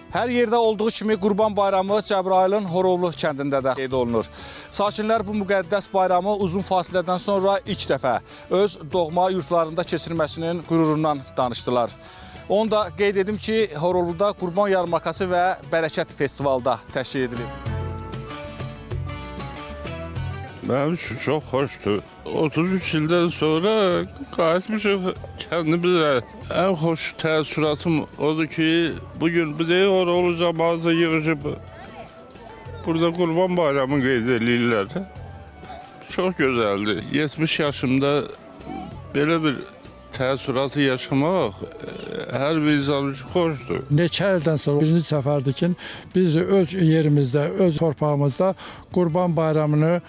Hər yerdə olduğu kimi Qurban Bayramı Cəbrayılın Horovlu kəndində də qeyd olunur. Sakinlər bu müqəddəs bayramı uzun fasilədən sonra ilk dəfə öz doğma yurtlarında keçirməsinin qürurundan danışdılar. Onu da qeyd edim ki, Horovluda Qurban Yarmarkası və Bərəkət Festivalı da təşkil edilib. Mənim üçün çox xoşdur. 33 ildən sonra qayıtmışıq kəndimizə. Ən xoş təəssüratım odur ki, bugün bir də Horovlu cəmaatı yığışıb burada Qurban Bayramı qeyd edirlər. Çox gözəldir. 70 yaşımda belə bir təəssüratı yaşamaq hər bir insan üçün xoşdur. Neçə ildən sonra birinci səfərdir ki, biz öz yerimizdə, öz torpağımızda Qurban Bayramını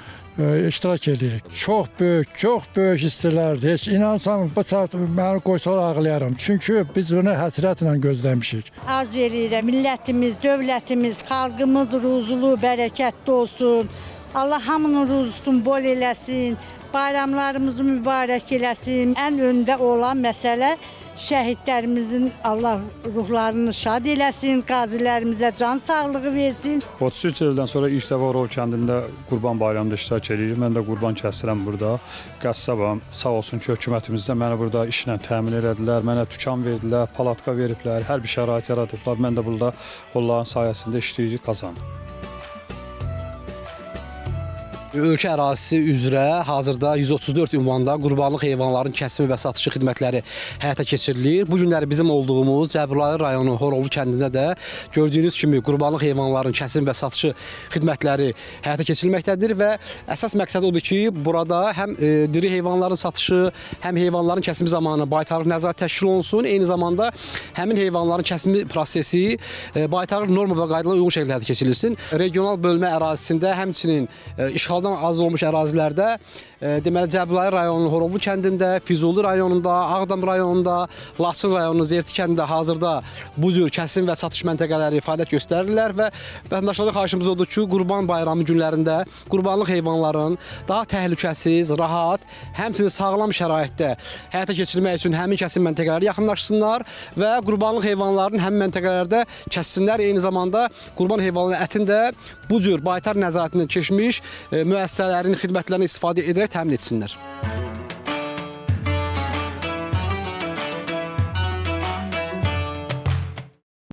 iştirak edirik. Çox böyük hissələrdir. Heç inansam bu saat məni qoysalar ağlayaram. Çünki biz bunu həsrətlə gözləmişik. Arz edirəm, millətimiz, dövlətimiz, xalqımız ruzulu, bərəkətli olsun. Allah hamının ruzusunu bol eləsin. Bayramlarımızı mübarək eləsin. Ən öndə olan məsələ şəhidlərimizin Allah ruhlarını şad eləsin, qazilərimizə can sağlığı versin. 33 ildən sonra ilk dəfə Horovlu kəndində Qurban Bayramında iştirak edirəm. Mən də qurban kəsirəm burada. Qəssabam. Sağ olsun ki, hökumətimizdə məni burada işlə təmin elədilər. Mənə dükan verdilər, palatka veriblər, hər bir şərait yaradıblar. Mən də burada onların sayəsində işləyirik, qazandım. Ölkə ərazisi üzrə hazırda 134 ünvanda qurbanlıq heyvanların kəsimi və satışı xidmətləri həyata keçirilir. Bu günləri bizim olduğumuz Cəbrayıl rayonu Horovlu kəndində də gördüyünüz kimi qurbanlıq heyvanların kəsim və satışı xidmətləri həyata keçirilməkdədir və əsas məqsəd odur ki, burada həm diri heyvanların satışı, həm heyvanların kəsimi zamanı baytarlıq nəzarət təşkil olunsun, eyni zamanda həmin heyvanların kəsimi prosesi baytarlıq norma və qaydalara uyğun şəkildə həyata keçirilsin. Regional bölmə ərazisində həmçinin işğaldan az olmuş ərazilərdə deməli Cəbrayıl rayonunun Horovlu kəndində, Füzuli rayonunda, Ağdam rayonunda, Laçın rayonunun Zerti kəndində hazırda bu cür kəsim və satış məntəqələri fəaliyyət göstərirlər və vətəndaşlara xahişimiz odur ki, Qurban Bayramı günlərində qurbanlıq heyvanların daha təhlükəsiz, rahat, həmçinin sağlam şəraitdə həyata keçirilmək üçün həmin kəsim məntəqələri yaxınlaşsınlar və qurbanlıq heyvanların həmin məntəqələrdə kəssinlər. Eyni zamanda qurban heyvanlarının ətini də bu cür baytar nəzarətindən keçmiş müəssisələrin xidmətlərini istifadə edərək təmin etsinlər.